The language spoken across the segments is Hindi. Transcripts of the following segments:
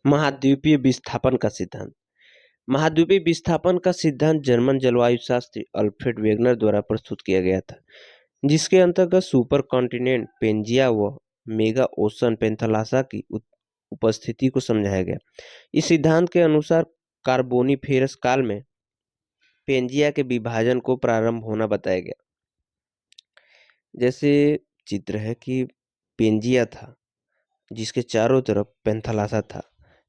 महाद्वीपीय विस्थापन का सिद्धांत। महाद्वीपीय विस्थापन का सिद्धांत जर्मन जलवायु शास्त्री अल्फ्रेड वेगनर द्वारा प्रस्तुत किया गया था, जिसके अंतर्गत सुपर कॉन्टिनेंट पेंजिया व मेगा ओशन पेंथलासा की उपस्थिति को समझाया गया। इस सिद्धांत के अनुसार कार्बोनिफेरस काल में पेंजिया के विभाजन को प्रारंभ होना बताया गया। जैसे चित्र है कि पेंजिया था जिसके चारों तरफ पेंथलासा था,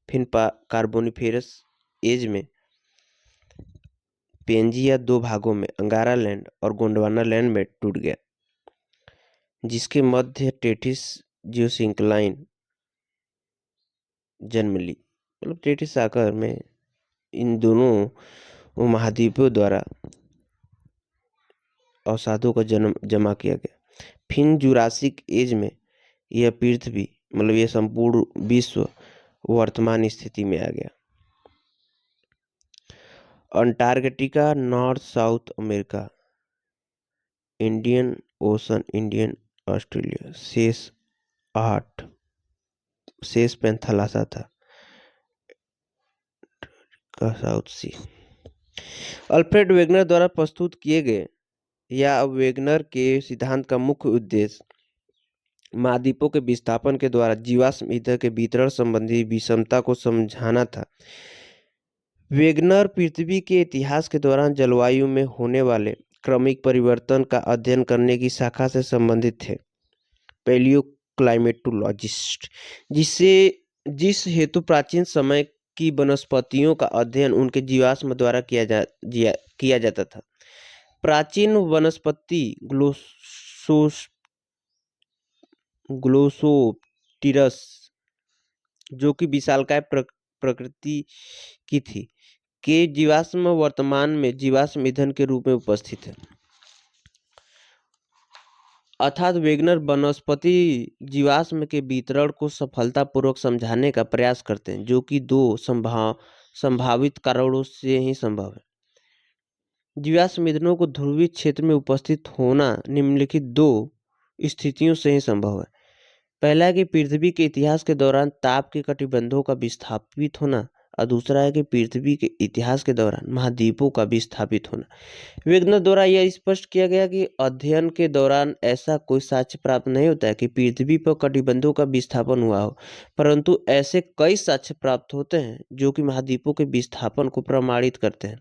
फिर कार्बोनिफेरस एज में पेंजिया दो भागों में अंगारा लैंड और गोंडवाना लैंड में टूट गया, जिसके मध्य टेथिस जियोसिंक्लाइन जन्म ली। मतलब टेथिस आकर में इन दोनों महाद्वीपों द्वारा अवसादों का जमा किया गया। फिर जुरासिक एज में यह पृथ्वी मतलब यह संपूर्ण विश्व वर्तमान स्थिति में आ गया। Antarctica, north south America, Indian ocean, Indian Australia, शेष पेंथलासा था का साउथ सी। अल्फ्रेड वेगनर द्वारा प्रस्तुत किए गए या वेगनर के सिद्धांत का मुख्य उद्देश्य महाद्वीपों के विस्थापन के द्वारा जीवाश्म ईंधन के वितरण संबंधी विषमता को समझाना था। वेगनर पृथ्वी के इतिहास के दौरान जलवायु में होने वाले क्रमिक परिवर्तन का अध्ययन करने की शाखा से संबंधित थे, पैलियो क्लाइमेटोलॉजिस्ट, जिस हेतु प्राचीन समय की वनस्पतियों का अध्ययन उनके जीवाश्म द्वारा किया जाता था। प्राचीन वनस्पति ग्लोसोप्टिरस जो कि विशालकाय प्रकृति की थी के जीवाश्म वर्तमान में जीवाश्म ईंधन के रूप में उपस्थित है। अर्थात वेगनर वनस्पति जीवाश्म के वितरण को सफलतापूर्वक समझाने का प्रयास करते हैं, जो कि दो संभावित कारणों से ही संभव है। जीवाश्म ईंधनों को ध्रुवीय क्षेत्र में उपस्थित होना निम्नलिखित दो स्थितियों से ही संभव है। पहला है कि पृथ्वी के इतिहास के दौरान ताप के कटिबंधों का विस्थापित होना, और दूसरा है कि पृथ्वी के इतिहास के दौरान महाद्वीपों का विस्थापित होना। वेगनर द्वारा यह स्पष्ट किया गया कि अध्ययन के दौरान ऐसा कोई साक्ष्य प्राप्त नहीं होता है कि पृथ्वी पर कटिबंधों का विस्थापन हुआ हो, परंतु ऐसे कई साक्ष्य प्राप्त होते हैं जो कि महाद्वीपों के विस्थापन को प्रमाणित करते हैं।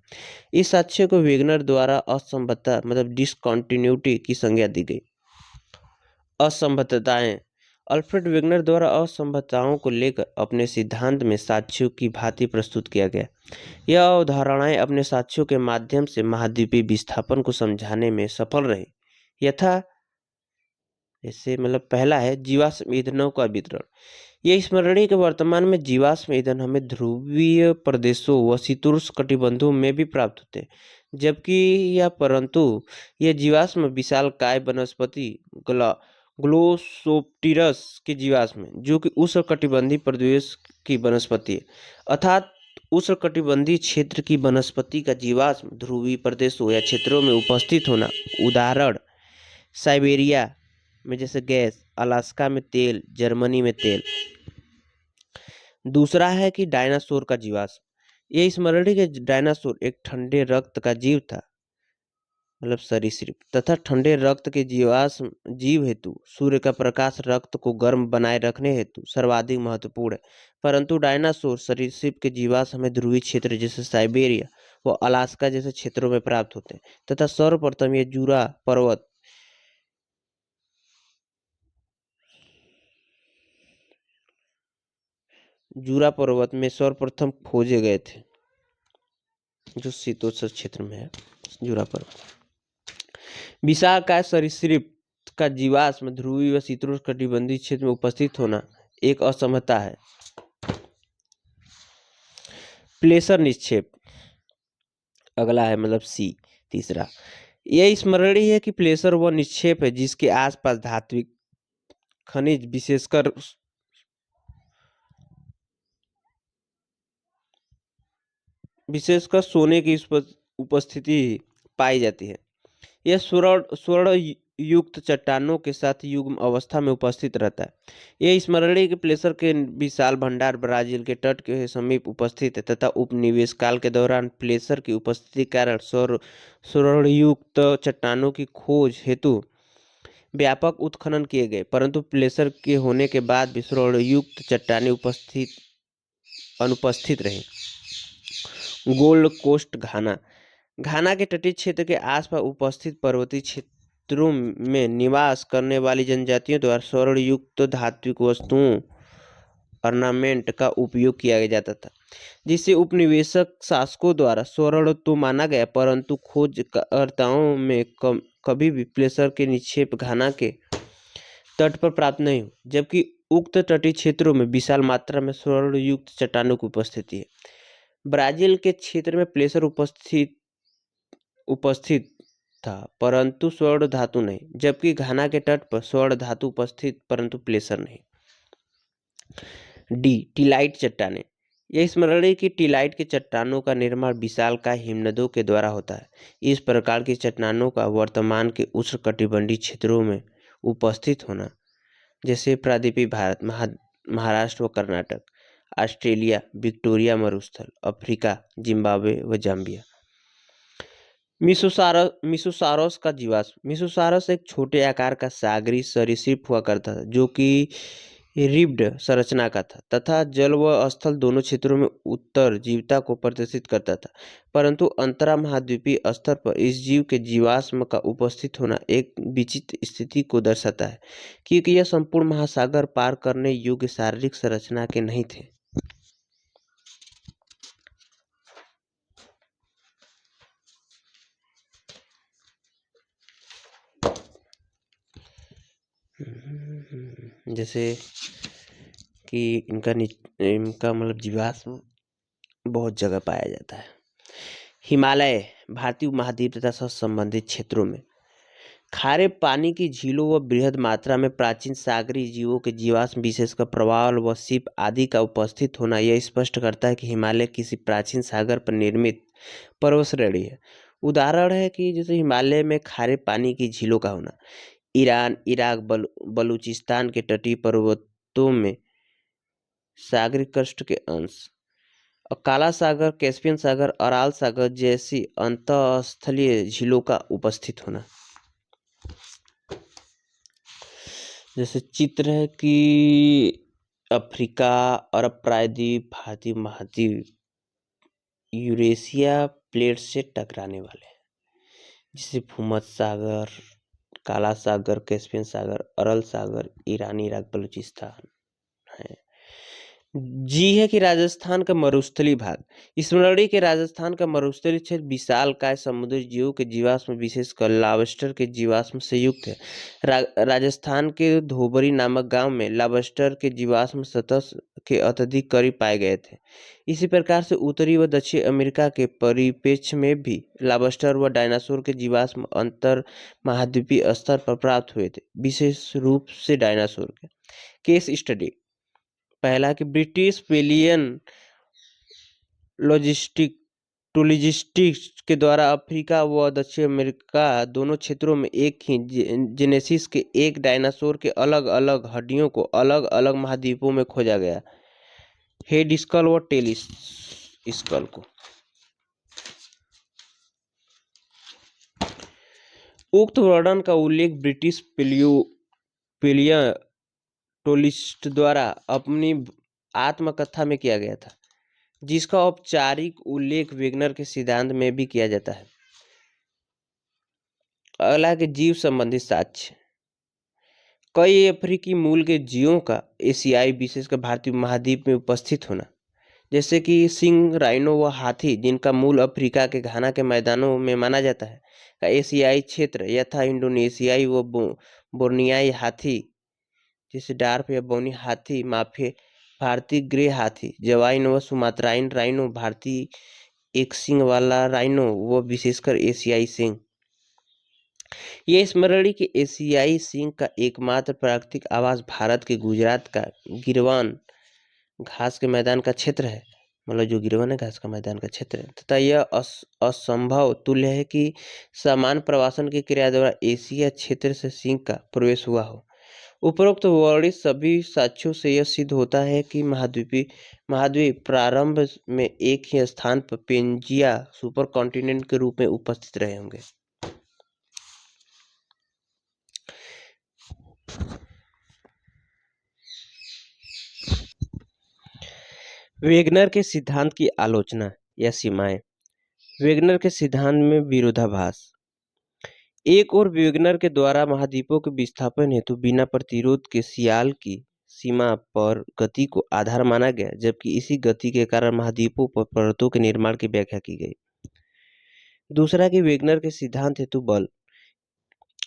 इस साक्ष्य को वेगनर द्वारा असंबद्धता मतलब डिसकंटिन्यूटी की संज्ञा दी गई। असंबद्धताएं अल्फ्रेड वेगनर द्वारा असंबद्धताओं को लेकर अपने सिद्धांत में साक्ष्यों की भांति प्रस्तुत किया गया। यह अवधारणाएं अपने साक्ष्यों के माध्यम से महाद्वीपीय विस्थापन को समझाने में सफल रही। यथा जैसे मतलब पहला है जीवाश्म ईंधनों का वितरण। यह स्मरणीय कि वर्तमान में जीवाश्म ईंधन हमें ध्रुवीय प्रदेशों व शीतोष्ण कटिबंधों में भी प्राप्त होते हैं, जबकि यह जीवाश्म विशालकाय वनस्पति ग्लोसोप्टिरस के जीवाश्म है, जो कि उष्णकटिबंधीय प्रदेश की वनस्पति है। अर्थात उष्णकटिबंधीय क्षेत्र की वनस्पति का जीवाश्म ध्रुवीय प्रदेशों या क्षेत्रों में उपस्थित होना। उदाहरण साइबेरिया में जैसे गैस, अलास्का में तेल, जर्मनी में तेल। दूसरा है कि डायनासोर का जीवाश्म। यह स्मरणीय कि डायनासोर एक ठंडे रक्त का जीव था मतलब सरीसृप, तथा ठंडे रक्त के जीव हेतु सूर्य का प्रकाश रक्त को गर्म बनाए रखने हेतु सर्वाधिक महत्वपूर्ण है। परंतु डायनासोर सरीसृप के जीवाश्म हमें ध्रुवीय क्षेत्र जैसे साइबेरिया व अलास्का जैसे क्षेत्रों में प्राप्त होते हैं, तथा सर्वप्रथम ये जूरा पर्वत में सर्वप्रथम खोजे गए थे, जो शीतोष्ण क्षेत्र में है। जूरा पर्वत विशालकाय सरीसृप का जीवाश्म ध्रुवीय व शीतोष्ण कटिबंधीय क्षेत्र में उपस्थित होना एक असमता है। प्लेसर निक्षेप अगला है मतलब सी। तीसरा यह स्मरणीय है कि प्लेसर वह निक्षेप है जिसके आसपास धात्विक खनिज विशेषकर सोने की उपस्थिति पाई जाती है। यह स्वर्ण युक्त चट्टानों के साथ युग्म अवस्था में उपस्थित रहता है। यह स्मरणीय के प्लेसर के विशाल भंडार ब्राजील के तट के समीप उपस्थित है तथा उपनिवेश काल के दौरान प्लेसर की उपस्थिति के कारण स्वर्णयुक्त चट्टानों की खोज हेतु व्यापक उत्खनन किए गए, परंतु प्लेसर के होने के बाद भी स्वर्णयुक्त चट्टानें अनुपस्थित रही। गोल्ड कोस्ट घाना घाना के तटीय क्षेत्र के आसपास उपस्थित पर्वतीय क्षेत्रों में निवास करने वाली जनजातियों द्वारा स्वर्णयुक्त धात्विक वस्तुओं ऑर्नामेंट का उपयोग किया जाता था, जिसे उपनिवेशक शासकों द्वारा स्वर्ण तो माना गया, परंतु खोजकर्ताओं में कभी भी प्लेसर के निक्षेप घाना के तट पर प्राप्त नहीं हुए, जबकि उक्त तटीय क्षेत्रों में विशाल मात्रा में स्वर्णयुक्त चट्टानों की उपस्थिति है। ब्राजील के क्षेत्र में प्लेसर उपस्थित था परंतु स्वर्ण धातु नहीं, जबकि घाना के तट पर स्वर्ण धातु उपस्थित परंतु प्लेसर नहीं। डी टीलाइट चट्टानें यह स्मरणीय कि टीलाइट के चट्टानों का निर्माण विशालकाय हिमनदों के द्वारा होता है। इस प्रकार की चट्टानों का वर्तमान के उष्णकटिबंधीय क्षेत्रों में उपस्थित होना, जैसे प्रायद्वीपीय भारत, महाराष्ट्र व कर्नाटक, ऑस्ट्रेलिया, विक्टोरिया मरुस्थल, अफ्रीका, जिम्बाब्वे व जाम्बिया। मिसोसारस का जीवाश्म मिसोसारस एक छोटे आकार का सागरी सरीसृप हुआ करता था, जो कि रिब्ड संरचना का था तथा जल व स्थल दोनों क्षेत्रों में उत्तरजीविता को प्रदर्शित करता था, परंतु अंतरा महाद्वीपीय स्तर पर इस जीव के जीवाश्म का उपस्थित होना एक विचित्र स्थिति को दर्शाता है, क्योंकि यह संपूर्ण महासागर पार करने योग्य शारीरिक संरचना के नहीं थे। जैसे कि इनका मतलब जीवाश्म बहुत जगह पाया जाता है। हिमालय भारतीय उपमहाद्वीप तथा संबंधित क्षेत्रों में खारे पानी की झीलों व बृहद मात्रा में प्राचीन सागरीय जीवों के जीवाश्म, विशेषकर प्रवाल व सीप आदि का उपस्थित होना यह स्पष्ट करता है कि हिमालय किसी प्राचीन सागर पर निर्मित पर्वत श्रेणी है। उदाहरण है कि जैसे हिमालय में खारे पानी की झीलों का होना, ईरान, इराक, बलूचिस्तान के तटीय पर्वतों में सागरीय क्रस्ट के अंश, और काला सागर, कैस्पियन सागर, अराल सागर जैसी अंतःस्थलीय झीलों का उपस्थित होना। जैसे चित्र है कि अफ्रीका, अरब प्रायद्वीप, भारतीय महाद्वीप यूरेशिया प्लेट से टकराने वाले, जैसे भूमध्य सागर, काला सागर, कैस्पियन सागर, अरल सागर, ईरान, इराक, बलूचिस्तान है। जी है कि राजस्थान का मरुस्थलीय भाग स्मरणीय के राजस्थान का मरुस्थलीय क्षेत्र विशालकाय समुद्री जीवों के जीवाश्म, विशेषकर लॉबस्टर के जीवाश्म से युक्त है। राजस्थान के धोबरी नामक गांव में लॉबस्टर के जीवाश्म सतह के अत्यधिक करीब पाए गए थे। इसी प्रकार से उत्तरी व दक्षिण अमेरिका के परिप्रेक्ष्य में भी लॉबस्टर व डायनासोर के जीवाश्म अंतर महाद्वीपीय स्तर पर प्राप्त हुए थे, विशेष रूप से डायनासोर के। केस स्टडी पहला कि ब्रिटिश पैलियोन्टोलॉजिस्ट्स के द्वारा अफ्रीका व दक्षिण अमेरिका दोनों क्षेत्रों में एक ही जेनेसिस के एक डायनासोर के अलग अलग हड्डियों को अलग अलग महाद्वीपों में खोजा गया, हेड स्कल व टेल स्कल को। उक्त वर्णन का उल्लेख ब्रिटिश पैलियोन्टोलॉजिस्ट द्वारा अपनी आत्मकथा में किया गया था, जिसका औपचारिक उल्लेख वेगनर के सिद्धांत में भी किया जाता है। अगला के जीव संबंधी साक्ष्य, कई अफ्रीकी मूल के जीवों का एशियाई, विशेषकर भारतीय महाद्वीप में उपस्थित होना, जैसे कि सिंह, राइनो व हाथी, जिनका मूल अफ्रीका के घाना के मैदानों में माना जाता है, का एशियाई क्षेत्र यथा इंडोनेशियाई व बोर्नियाई हाथी, जैसे डार्फ या बोनी हाथी, माफे भारतीय ग्रे हाथी, जवाइन व सुमात्राइन राइनो, भारतीय एक सिंग वाला राइनो व विशेषकर एशियाई सिंह। यह स्मरणीय कि एशियाई सिंह का एकमात्र प्राकृतिक आवास भारत के गुजरात का गिरवान घास के मैदान का क्षेत्र है। मतलब जो गिरवन है घास का मैदान का क्षेत्र है, तथा यह असंभव तुल्य है कि समान प्रवासन की क्रिया द्वारा एशिया क्षेत्र से सिंह का प्रवेश हुआ हो। उपरोक्त वर्णित सभी साक्ष्यों से यह सिद्ध होता है कि महाद्वीप प्रारंभ में एक ही स्थान पर पेंजिया सुपर कॉन्टिनेंट के रूप में उपस्थित रहे होंगे। वेगनर के सिद्धांत की आलोचना या सीमाएं। वेगनर के सिद्धांत में विरोधाभास। एक और वेगनर के द्वारा महाद्वीपों के विस्थापन हेतु बिना प्रतिरोध के सियाल की सीमा पर गति को आधार माना गया, जबकि इसी गति के कारण महाद्वीपों पर पर्वतों के निर्माण की व्याख्या की गई। दूसरा कि वेगनर के सिद्धांत हेतु बल।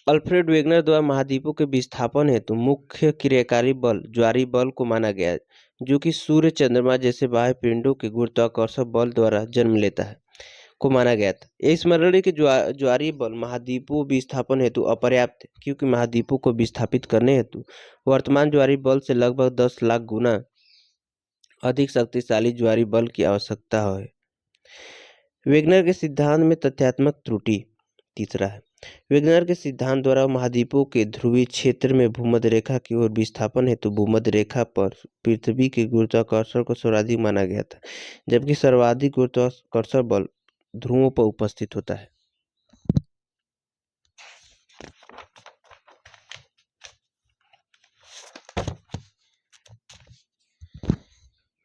अल्फ्रेड वेगनर द्वारा महाद्वीपों के विस्थापन हेतु मुख्य क्रियाकारी बल ज्वारीय बल को माना गया, जो कि सूर्य चंद्रमा जैसे बाह्य पिंडों के गुरुत्वाकर्षण बल द्वारा जन्म लेता है को माना गया था। यह स्मरणीय कि ज्वारीय बल महाद्वीपों विस्थापन हेतु अपर्याप्त है, क्योंकि महाद्वीपों को विस्थापित करने हेतु वर्तमान ज्वारीय बल से लगभग 10 लाख गुना अधिक शक्तिशाली ज्वारीय बल की आवश्यकता है। वेगनर के सिद्धांत में तथ्यात्मक त्रुटि। तीसरा है, वेगनर के सिद्धांत द्वारा महाद्वीपों के ध्रुवीय क्षेत्र में भूमध्य रेखा की ओर विस्थापन हेतु भूमध्य रेखा पर पृथ्वी के गुरुत्वाकर्षण को सर्वाधिक माना गया था, जबकि सर्वाधिक गुरुत्वाकर्षण बल ध्रुवों पर उपस्थित होता है।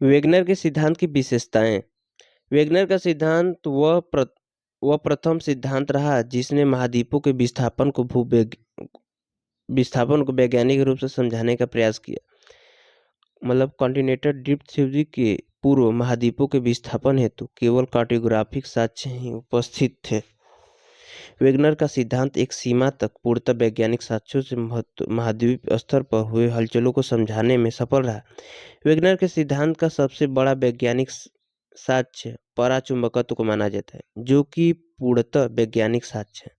वेगनर के सिद्धांत की विशेषताएं। वेगनर का सिद्धांत वह प्रथम सिद्धांत रहा जिसने महाद्वीपों के विस्थापन को वैज्ञानिक रूप से समझाने का प्रयास किया। मतलब कॉन्टिनेंटल ड्रिफ्ट थ्योरी के पूर्व महाद्वीपों के विस्थापन हेतु केवल कार्टोग्राफिक साक्ष्य ही उपस्थित थे। वेगनर का सिद्धांत एक सीमा तक पूर्णतः वैज्ञानिक साक्ष्यों से महाद्वीप स्तर पर हुए हलचलों को समझाने में सफल रहा। वेगनर के सिद्धांत का सबसे बड़ा वैज्ञानिक साक्ष्य पराचुंबकत्व को माना जाता है, जो कि पूर्णतः वैज्ञानिक साक्ष्य है।